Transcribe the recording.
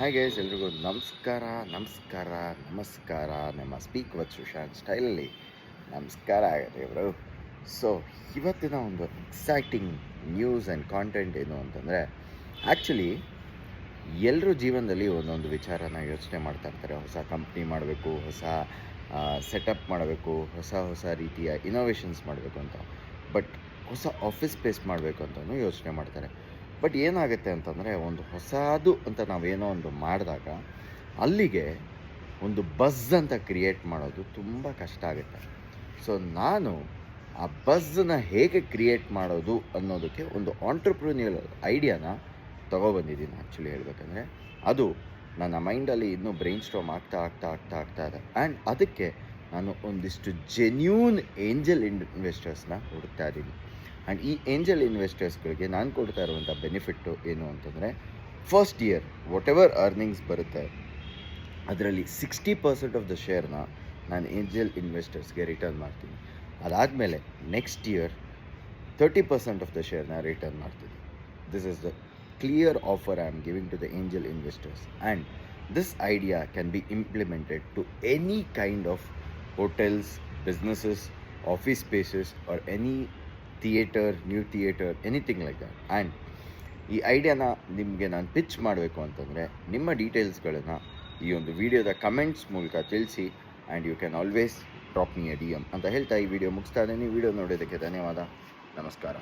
Hi guys, ಎಲ್ರಿಗೂ ನಮಸ್ಕಾರ ನಮಸ್ಕಾರ ನಮಸ್ಕಾರ. ನಮ್ಮ ಸ್ಪೀಕ್ ವಿತ್ ಸುಶಾಂತ್ ಸ್ಟೈಲಲ್ಲಿ ನಮಸ್ಕಾರ ಆಗುತ್ತೆ ಇವರು. ಸೊ ಇವತ್ತಿನ ಒಂದು ಎಕ್ಸೈಟಿಂಗ್ ನ್ಯೂಸ್ ಆ್ಯಂಡ್ ಕಾಂಟೆಂಟ್ ಏನು ಅಂತಂದರೆ, ಆ್ಯಕ್ಚುಲಿ ಎಲ್ಲರೂ ಜೀವನದಲ್ಲಿ ಒಂದೊಂದು ವಿಚಾರನ ಯೋಚನೆ ಮಾಡ್ತಾ ಇರ್ತಾರೆ. ಹೊಸ ಕಂಪ್ನಿ ಮಾಡಬೇಕು, ಹೊಸ ಸೆಟಪ್ ಮಾಡಬೇಕು, ಹೊಸ ರೀತಿಯ ಇನೋವೇಷನ್ಸ್ ಮಾಡಬೇಕು ಅಂತ. ಬಟ್ ಹೊಸ ಆಫೀಸ್ ಸ್ಪೇಸ್ ಮಾಡಬೇಕು ಅಂತಲೂ ಯೋಚನೆ ಮಾಡ್ತಾರೆ. ಬಟ್ ಏನಾಗುತ್ತೆ ಅಂತಂದರೆ, ಒಂದು ಹೊಸದು ಅಂತ ನಾವೇನೋ ಒಂದು ಮಾಡಿದಾಗ ಅಲ್ಲಿಗೆ ಒಂದು ಬಝ್ ಅಂತ ಕ್ರಿಯೇಟ್ ಮಾಡೋದು ತುಂಬ ಕಷ್ಟ ಆಗುತ್ತೆ. ಸೊ ನಾನು ಆ ಬಝ್ನ ಹೇಗೆ ಕ್ರಿಯೇಟ್ ಮಾಡೋದು ಅನ್ನೋದಕ್ಕೆ ಒಂದು ಆಂಟ್ರಪ್ರಿನಿಯರ್ ಐಡಿಯಾನ ತೊಗೊಬಂದಿದ್ದೀನಿ. ಆ್ಯಕ್ಚುಲಿ ಹೇಳಬೇಕಂದ್ರೆ ಅದು ನನ್ನ ಮೈಂಡಲ್ಲಿ ಇನ್ನೂ ಬ್ರೈನ್ ಸ್ಟ್ರೋಮ್ ಆಗ್ತಾ ಇದೆ. ಆ್ಯಂಡ್ ಅದಕ್ಕೆ ನಾನು ಒಂದಿಷ್ಟು ಜೆನ್ಯೂನ್ ಏಂಜಲ್ ಇನ್ವೆಸ್ಟರ್ಸ್ನ ಹುಡುಕ್ತಾ ಇದ್ದೀನಿ. ಆ್ಯಂಡ್ ಈ ಏಂಜಲ್ ಇನ್ವೆಸ್ಟರ್ಸ್ಗಳಿಗೆ ನಾನು ಕೊಡ್ತಾ ಇರುವಂಥ ಬೆನಿಫಿಟ್ಟು ಏನು ಅಂತಂದರೆ, first year what ever earnings ಬರುತ್ತೆ ಅದರಲ್ಲಿ 60% ಆಫ್ ದ ಶೇರ್ನ ನಾನು ಏಂಜಲ್ ಇನ್ವೆಸ್ಟರ್ಸ್ಗೆ ರಿಟರ್ನ್ ಮಾಡ್ತೀನಿ. ಅದಾದಮೇಲೆ ನೆಕ್ಸ್ಟ್ ಇಯರ್ 30% ಆಫ್ ದ ಶೇರ್ನ ರಿಟರ್ನ್ ಮಾಡ್ತೀನಿ. This is the clear offer I am giving to the angel investors. And this idea can be implemented to any kind of hotels, businesses, office spaces or any theatre, new theatre, anything like that. And ಈ ಐಡಿಯಾನ ನಿಮಗೆ ನಾನು pitch ಮಾಡಬೇಕು ಅಂತಂದರೆ ನಿಮ್ಮ ಡೀಟೇಲ್ಸ್ಗಳನ್ನು ಈ ಒಂದು ವಿಡಿಯೋದ ಕಮೆಂಟ್ಸ್ ಮೂಲಕ ತಿಳಿಸಿ. And you can always drop me a DM ಅಂತ ಹೇಳ್ತಾ ಈ ವಿಡಿಯೋ ಮುಗಿಸ್ತಾ ಇದ್ದೀನಿ. ವಿಡಿಯೋ ನೋಡೋದಕ್ಕೆ ಧನ್ಯವಾದ. ನಮಸ್ಕಾರ.